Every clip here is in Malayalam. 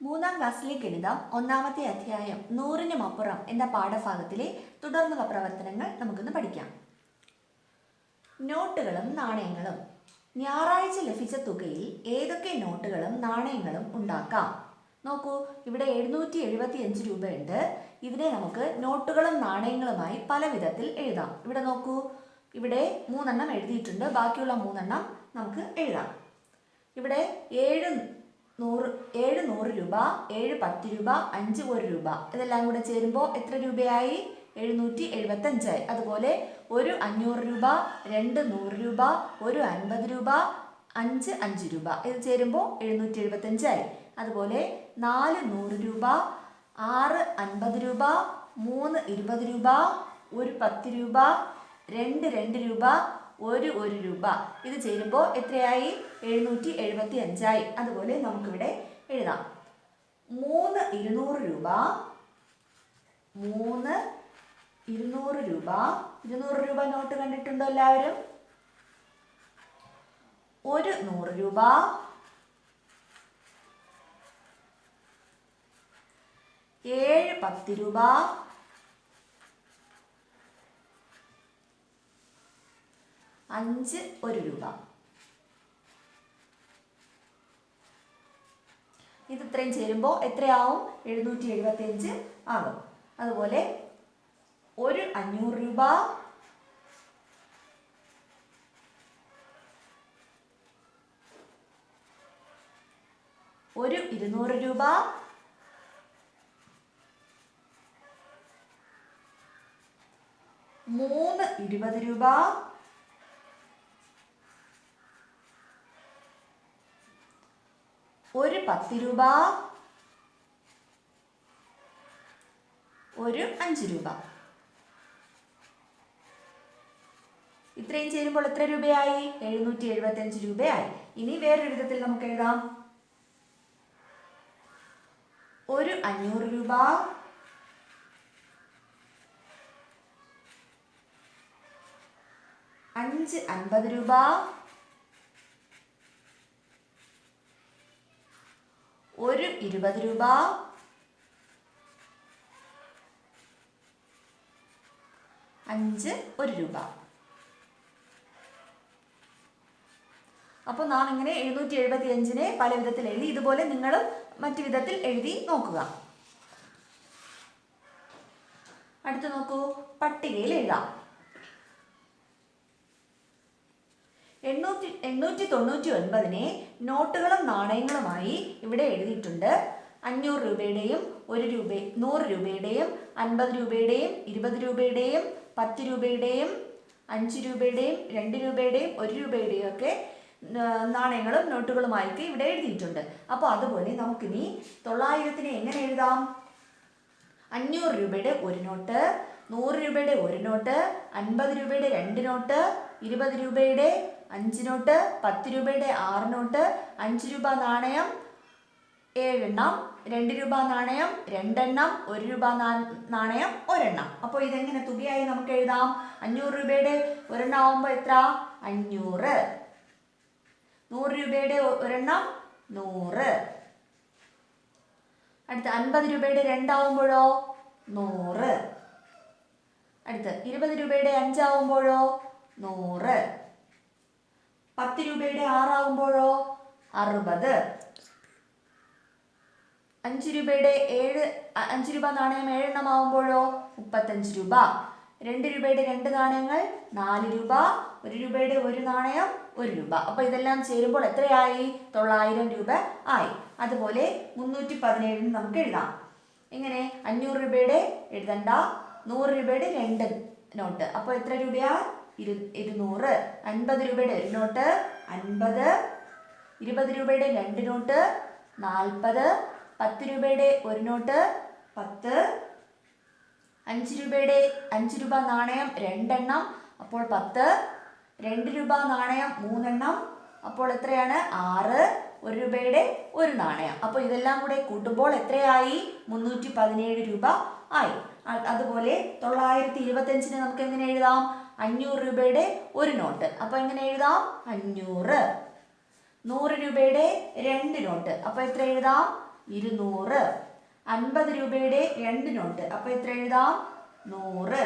മൂന്നാം ക്ലാസ്സിലെ ഗണിതം ഒന്നാമത്തെ അധ്യായം 100-നുമപ്പുറം എന്ന പാഠഭാഗത്തിലെ തുടർന്നുള്ള പ്രവർത്തനങ്ങൾ നമുക്കൊന്ന് പഠിക്കാം. നോട്ടുകളും നാണയങ്ങളും. ഞായറാഴ്ച ലഭിച്ച തുകയിൽ ഏതൊക്കെ നോട്ടുകളും നാണയങ്ങളും ഉണ്ടാക്കാം? നോക്കൂ, ഇവിടെ 775 രൂപയുണ്ട്. ഇതിനെ നമുക്ക് നോട്ടുകളും നാണയങ്ങളുമായി പല വിധത്തിൽ എഴുതാം. ഇവിടെ നോക്കൂ, ഇവിടെ 3 എണ്ണം എഴുതിയിട്ടുണ്ട്, ബാക്കിയുള്ള 3 എണ്ണം നമുക്ക് എഴുതാം. ഇവിടെ 7 100 രൂപ, 7 10 രൂപ, 5 1 രൂപ, ഇതെല്ലാം കൂടെ ചേരുമ്പോൾ എത്ര രൂപയായി? 775 ആയി. അതുപോലെ 1 500 രൂപ, 2 100 രൂപ, 1 50 രൂപ, 5 5 രൂപ, ഇത് ചേരുമ്പോൾ 775 ആയി. അതുപോലെ 4 100 രൂപ, 6 50 രൂപ, 3 20 രൂപ, 1 10 രൂപ, 2 2 രൂപ, 1 1 രൂപ, ഇത് ചേരുമ്പോൾ എത്രയായി? 775 ആയി. അതുപോലെ നമുക്കിവിടെ എഴുതാം 3 200 രൂപ, 3 200 രൂപ. 200 രൂപ നോട്ട് കണ്ടിട്ടുണ്ടോ എല്ലാവരും? 1 100 രൂപ, 7 10 രൂപ, 5 1 രൂപ. ഇത് ഇത്രയും ചേരുമ്പോൾ എത്രയാവും? 775 ആകും. അതുപോലെ 1 500 രൂപ, 1 200 രൂപ, 3 20 രൂപ, 1 10 രൂപ, 1 5 രൂപ. ഇത്രയും ചേരുമ്പോൾ എത്ര രൂപയായി? 775 രൂപയായി. ഇനി വേറൊരു വിധത്തിൽ നമുക്ക് എഴുതാം. 1 500 രൂപ, 5 50 രൂപ, 1 20 രൂപ, 5 1 രൂപ. അപ്പോൾ നാം ഇങ്ങനെ 775-നെ പല വിധത്തിൽ എഴുതി. ഇതുപോലെ നിങ്ങൾ മറ്റു വിധത്തിൽ എഴുതി നോക്കുക. അടുത്ത് നോക്കൂ, പട്ടികയിൽ എഴുതാം. 899-നെ നോട്ടുകളും നാണയങ്ങളുമായി ഇവിടെ എഴുതിയിട്ടുണ്ട്. 500 രൂപയുടെയും 1 രൂപ, 100 രൂപയുടെയും 50 രൂപയുടെയും 20 രൂപയുടെയും 10 രൂപയുടെയും 5 രൂപയുടെയും 2 രൂപയുടെയും 1 രൂപയുടെയും ഒക്കെ നാണയങ്ങളും നോട്ടുകളുമായിട്ട് ഇവിടെ എഴുതിയിട്ടുണ്ട്. അപ്പോൾ അതുപോലെ നമുക്കിനി 900-നെ എങ്ങനെ എഴുതാം? 500 രൂപയുടെ 1 നോട്ട്, 100 രൂപയുടെ 1 നോട്ട്, 50 രൂപയുടെ 2 നോട്ട്, 20 രൂപയുടെ 5 നോട്ട്, 10 രൂപയുടെ 6 നോട്ട്, 5 രൂപ നാണയം 7 എണ്ണം, 2 രൂപ നാണയം 2 എണ്ണം, 1 രൂപ നാണയം 1 എണ്ണം. അപ്പോൾ ഇതെങ്ങനെ തുകയായി നമുക്ക് എഴുതാം? 500 രൂപയുടെ 1 എണ്ണം ആവുമ്പോൾ എത്ര? 500. 100 രൂപയുടെ 1 എണ്ണം 100. അടുത്ത് 50 രൂപയുടെ 2 ആവുമ്പോഴോ 100. അടുത്ത് 20 രൂപയുടെ 5 ആവുമ്പോഴോ 100. 10 രൂപയുടെ 6 ആവുമ്പോഴോ 60. 5 രൂപയുടെ 5 രൂപ നാണയം 7 എണ്ണം ആവുമ്പോഴോ 35 രൂപ. 2 രൂപയുടെ 2 നാണയങ്ങൾ 4 രൂപ. 1 രൂപയുടെ 1 നാണയം 1 രൂപ. അപ്പോൾ ഇതെല്ലാം ചേരുമ്പോൾ എത്രയായി? 900 രൂപ ആയി. അതുപോലെ 317 നമുക്ക് എഴുതാം. എങ്ങനെ? 500 രൂപയുടെ എഴുതണ്ട, 100 രൂപയുടെ 2 നോട്ട്, അപ്പോൾ എത്ര രൂപയാ? 200. 50 രൂപയുടെ 1 നോട്ട് 50. 20 രൂപയുടെ 2 നോട്ട് 40. 10 രൂപയുടെ 1 നോട്ട് 10. 5 രൂപയുടെ 5 രൂപ നാണയം 2 എണ്ണം, അപ്പോൾ 10. 2 രൂപ നാണയം 3 എണ്ണം, അപ്പോൾ എത്രയാണ്? 6. 1 രൂപയുടെ 1 നാണയം. അപ്പോൾ ഇതെല്ലാം കൂടെ കൂട്ടുമ്പോൾ എത്രയായി? 317 രൂപ ആയി. അതുപോലെ 925-നെ നമുക്ക് എങ്ങനെ എഴുതാം? 500 രൂപയുടെ 1 നോട്ട്, അപ്പോൾ എങ്ങനെ എഴുതാം? 500. 100 രൂപയുടെ 2 നോട്ട്, അപ്പോൾ എത്ര എഴുതാം? 200. 50 രൂപയുടെ 2 നോട്ട്. അപ്പോൾ എത്ര എഴുതാം? 100.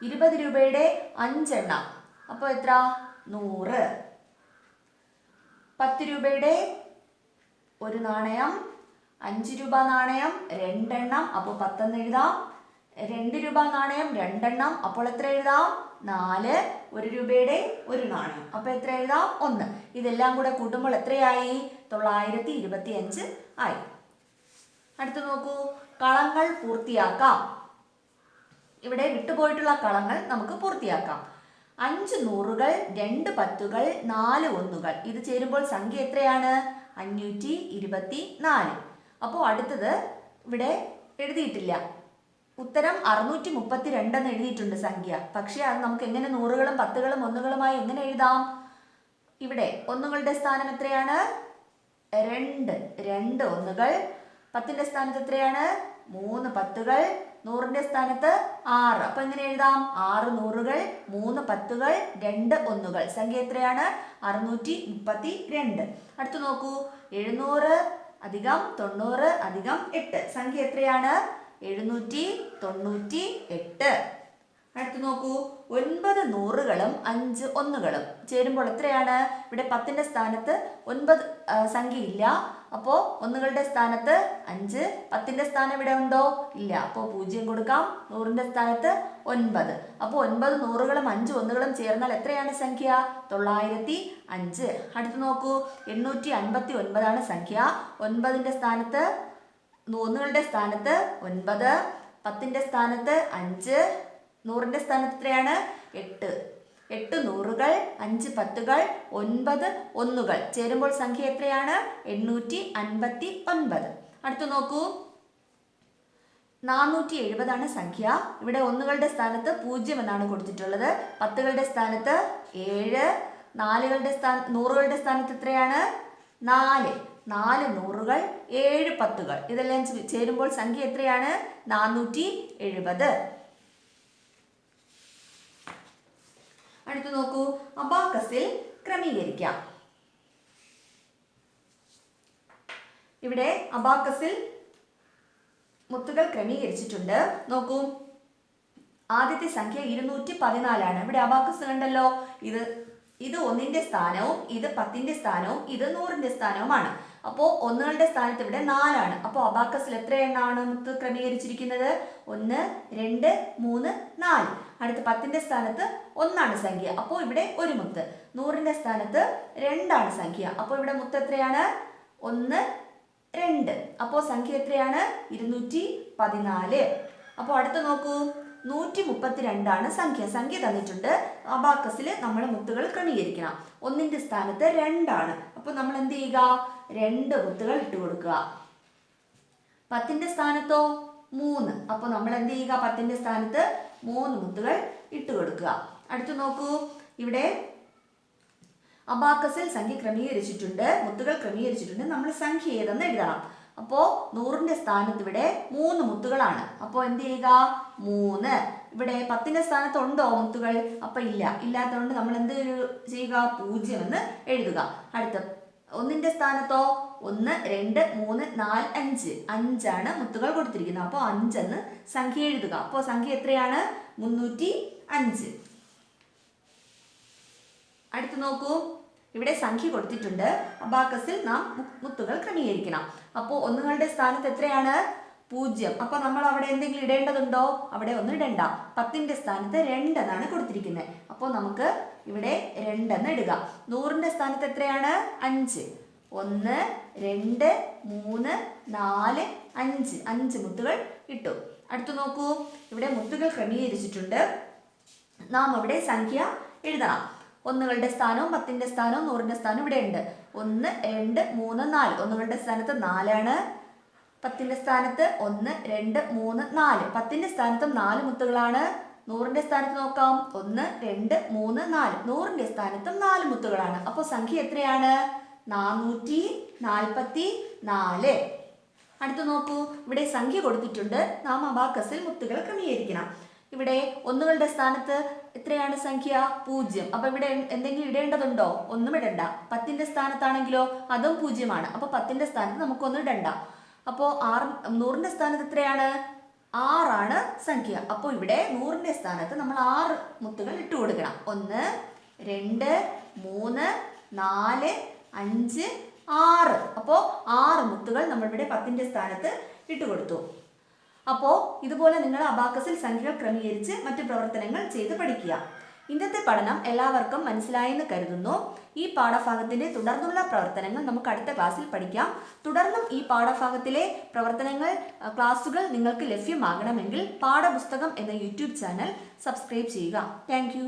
20 രൂപയുടെ 5 എണ്ണം. അപ്പോൾ എത്ര? 100. 10 രൂപയുടെ ഒരു നാണയം, 5 രൂപ നാണയം 2 എണ്ണം. അപ്പോൾ 10 എന്ന് എഴുതാം. 2 രൂപ നാണയം 2 എണ്ണം. അപ്പോൾ എത്ര എഴുതാം? 4. 1 രൂപയുടെ ഒരു നാണയം. അപ്പോൾ എത്ര എഴുതാം? 1. ഇതെല്ലാം കൂടെ കൂട്ടുമ്പോൾ എത്രയായി? 925 ആയി. അടുത്ത് നോക്കൂ, കളങ്ങൾ പൂർത്തിയാക്കാം. ഇവിടെ വിട്ടുപോയിട്ടുള്ള കളങ്ങൾ നമുക്ക് പൂർത്തിയാക്കാം. 5 നൂറുകൾ, 2 പത്തുകൾ, 4 ഒന്നുകൾ. ഇത് ചേരുമ്പോൾ സംഖ്യ എത്രയാണ്? 524. അപ്പോൾ അടുത്തത് ഇവിടെ എഴുതിയിട്ടില്ല. ഉത്തരം 632 എന്ന് എഴുതിയിട്ടുണ്ട് സംഖ്യ. പക്ഷേ അത് നമുക്ക് എങ്ങനെ നൂറുകളും പത്തുകളും ഒന്നുകളുമായി എങ്ങനെ എഴുതാം? ഇവിടെ ഒന്നുകളുടെ സ്ഥാനം എത്രയാണ്? 2. 2 ഒന്നുകൾ. 10ന്റെ സ്ഥാനത്ത് എത്രയാണ്? 3 പത്തുകൾ. 100ന്റെ സ്ഥാനത്ത് 6. അപ്പൊ എങ്ങനെ എഴുതാം? 6 നൂറുകൾ, 3 പത്തുകൾ, 2 ഒന്നുകൾ. സംഖ്യ എത്രയാണ്? 632. അടുത്ത് നോക്കൂ, 700 അധികം 90 അധികം 8. സംഖ്യ എത്രയാണ്? 798. അടുത്ത് നോക്കൂ, 9 നൂറുകളും 5 ഒന്നുകളും ചേരുമ്പോൾ എത്രയാണ്? ഇവിടെ 10ന്റെ സ്ഥാനത്ത് 9 സംഖ്യ ഇല്ല. അപ്പോൾ ഒന്നുകളുടെ സ്ഥാനത്ത് 5. 10ന്റെ സ്ഥാനം ഇവിടെ ഉണ്ടോ? ഇല്ല. അപ്പോൾ 0 കൊടുക്കാം. 100ന്റെ സ്ഥാനത്ത് 9. അപ്പോൾ 9 നൂറുകളും 5 ഒന്നുകളും ചേർന്നാൽ എത്രയാണ് സംഖ്യ? 905. അടുത്ത് നോക്കൂ, 859 സംഖ്യ. 9ന്റെ സ്ഥാനത്ത് ഒന്നുകളുടെ സ്ഥാനത്ത് 9. 10ന്റെ സ്ഥാനത്ത് 5. 100ന്റെ സ്ഥാനത്ത് എത്രയാണ്? 8. 8 നൂറുകൾ, 5 പത്തുകൾ, 9 ഒന്നുകൾ ചേരുമ്പോൾ സംഖ്യ എത്രയാണ്? 859. അടുത്ത് നോക്കൂ, 470 സംഖ്യ. ഇവിടെ ഒന്നുകളുടെ സ്ഥാനത്ത് 0 എന്നാണ് കൊടുത്തിട്ടുള്ളത്. പത്തുകളുടെ സ്ഥാനത്ത് 7. നൂറുകളുടെ സ്ഥാനത്ത് എത്രയാണ്? 4. 4 നൂറുകൾ, 7 പത്തുകൾ. ഇതെല്ലാം ചേരുമ്പോൾ സംഖ്യ എത്രയാണ്? 470. അടുത്ത് നോക്കൂ, അബാക്കസിൽ ക്രമീകരിക്കാം. ഇവിടെ അബാക്കസിൽ മുത്തുകൾ ക്രമീകരിച്ചിട്ടുണ്ട്. നോക്കൂ, ആദ്യത്തെ സംഖ്യ 214 ഇവിടെ അബാക്കസ് കണ്ടല്ലോ. ഇത് 1ന്റെ സ്ഥാനവും ഇത് 10ന്റെ സ്ഥാനവും ഇത് 100ന്റെ സ്ഥാനവുമാണ്. അപ്പോൾ ഒന്നുകളുടെ സ്ഥാനത്ത് ഇവിടെ 4 അപ്പോൾ അബാക്കസിൽ എത്ര എണ്ണമാണ് മുത്ത് ക്രമീകരിച്ചിരിക്കുന്നത്? 1, 2, 3, 4. അടുത്ത് 10ന്റെ സ്ഥാനത്ത് 1 സംഖ്യ. അപ്പോൾ ഇവിടെ ഒരു മുത്ത്. 100ന്റെ സ്ഥാനത്ത് 2 സംഖ്യ. അപ്പോൾ ഇവിടെ മുത്ത് എത്രയാണ്? 1, 2. അപ്പോൾ സംഖ്യ എത്രയാണ്? 214. അപ്പോൾ അടുത്ത് നോക്കൂ, 132 സംഖ്യ തന്നിട്ടുണ്ട്. അബാക്കസിൽ നമ്മൾ മുത്തുകൾ ക്രമീകരിക്കണം. 1ന്റെ സ്ഥാനത്ത് 2. അപ്പോൾ നമ്മൾ എന്ത് ചെയ്യുക? 2 മുത്തുകൾ ഇട്ട് കൊടുക്കുക. 10ന്റെ സ്ഥാനത്തോ 3. അപ്പോൾ നമ്മൾ എന്ത് ചെയ്യുക? 10ന്റെ സ്ഥാനത്ത് 3 മുത്തുകൾ ഇട്ട് കൊടുക്കുക. അടുത്ത് നോക്കൂ, ഇവിടെ അബാക്കസിൽ സംഖ്യ ക്രമീകരിച്ചിട്ടുണ്ട്, മുത്തുകൾ ക്രമീകരിച്ചിട്ടുണ്ട്. നമ്മൾ സംഖ്യ ഏതെന്ന് എഴുതണം. അപ്പോൾ 100ന്റെ സ്ഥാനത്ത് ഇവിടെ 3 മുത്തുകളാണ്. അപ്പോൾ എന്ത് ചെയ്യുക? 3. ഇവിടെ 10ന്റെ സ്ഥാനത്ത് ഉണ്ടോ മുത്തുകൾ? അപ്പോൾ ഇല്ലാത്തതുകൊണ്ട് നമ്മൾ എന്ത് ചെയ്യുക? 0 എന്ന് എഴുതുക. അടുത്ത 1ന്റെ സ്ഥാനത്തോ 1, 2, 3, 4, 5. 5 മുത്തുകൾ കൊടുത്തിരിക്കുന്നത്. അപ്പോൾ 5 എന്ന് സംഖ്യ എഴുതുക. അപ്പോൾ സംഖ്യ എത്രയാണ്? 305. അടുത്ത് നോക്കൂ, ഇവിടെ സംഖ്യ കൊടുത്തിട്ടുണ്ട്. അബാക്കസിൽ നാം മുത്തുകൾ ക്രമീകരിക്കണം. അപ്പോൾ ഒന്നുകളുടെ സ്ഥാനത്ത് എത്രയാണ്? 0. അപ്പോൾ നമ്മൾ അവിടെ എന്തെങ്കിലും ഇടേണ്ടതുണ്ടോ? അവിടെ ഒന്നും ഇടണ്ട. 10ന്റെ സ്ഥാനത്ത് 2 എന്നാണ് കൊടുത്തിരിക്കുന്നത്. അപ്പോൾ നമുക്ക് ഇവിടെ 2 എന്ന് ഇടുക. 100ന്റെ സ്ഥാനത്ത് എത്രയാണ്? 5. 1, 2, 3, 4, 5. 5 മുത്തുകൾ ഇട്ടു. അടുത്ത് നോക്കൂ, ഇവിടെ മുത്തുകൾ ക്രമീകരിച്ചിട്ടുണ്ട്. നാം ഇവിടെ സംഖ്യ എഴുതണം. ഒന്നുകളുടെ സ്ഥാനവും 10ന്റെ സ്ഥാനവും 100ന്റെ സ്ഥാനവും ഇവിടെ ഉണ്ട്. 1, 2, 3, 4. ഒന്നുകളുടെ സ്ഥാനത്ത് 4. 10ന്റെ സ്ഥാനത്ത് 1, 2, 3, 4. 10ന്റെ സ്ഥാനത്തും 4 മുത്തുകളാണ്. 100ന്റെ സ്ഥാനത്ത് നോക്കാം. 1, 2, 3, 4. 100ന്റെ സ്ഥാനത്തും 4 മുത്തുകളാണ്. അപ്പോൾ സംഖ്യ എത്രയാണ്? 444. അടുത്ത് നോക്കൂ, ഇവിടെ സംഖ്യ കൊടുത്തിട്ടുണ്ട്. നാം അബാക്കസിൽ മുത്തുകൾ ക്രമീകരിക്കണം. ഇവിടെ ഒന്നുകളുടെ സ്ഥാനത്ത് എത്രയാണ് സംഖ്യ? 0. അപ്പൊ ഇവിടെ എന്തെങ്കിലും ഇടേണ്ടതുണ്ടോ? ഒന്നും ഇടണ്ട. 10ന്റെ സ്ഥാനത്താണെങ്കിലോ അതും 0ആണ്. അപ്പൊ 10ന്റെ സ്ഥാനത്ത് നമുക്കൊന്നും ഇടണ്ട. അപ്പോൾ 100ന്റെ സ്ഥാനത്ത് എത്രയാണ്? 6ആണ് സംഖ്യ. അപ്പോൾ ഇവിടെ 100ന്റെ സ്ഥാനത്ത് നമ്മൾ 6 മുത്തുകൾ ഇട്ട് കൊടുക്കണം. 1 2 3 4 5 6. അപ്പോൾ 6 മുത്തുകൾ നമ്മൾ ഇവിടെ 10ന്റെ സ്ഥാനത്ത് ഇട്ട് കൊടുത്തു. അപ്പോൾ ഇതുപോലെ നിങ്ങൾ അബാക്കസിൽ സംഖ്യകൾ ക്രമീകരിച്ച് മറ്റു പ്രവർത്തനങ്ങൾ ചെയ്ത് പഠിക്കുക. ഇന്നത്തെ പഠനം എല്ലാവർക്കും മനസ്സിലായെന്ന് കരുതുന്നു. ഈ പാഠഭാഗത്തിന്റെ തുടർന്നുള്ള പ്രവർത്തനങ്ങൾ നമുക്ക് അടുത്ത ക്ലാസ്സിൽ പഠിക്കാം. തുടർന്നും ഈ പാഠഭാഗത്തിലെ ക്ലാസ്സുകൾ നിങ്ങൾക്ക് ലഭ്യമാകണമെങ്കിൽ പാഠപുസ്തകം എന്ന യൂട്യൂബ് ചാനൽ സബ്സ്ക്രൈബ് ചെയ്യുക. താങ്ക്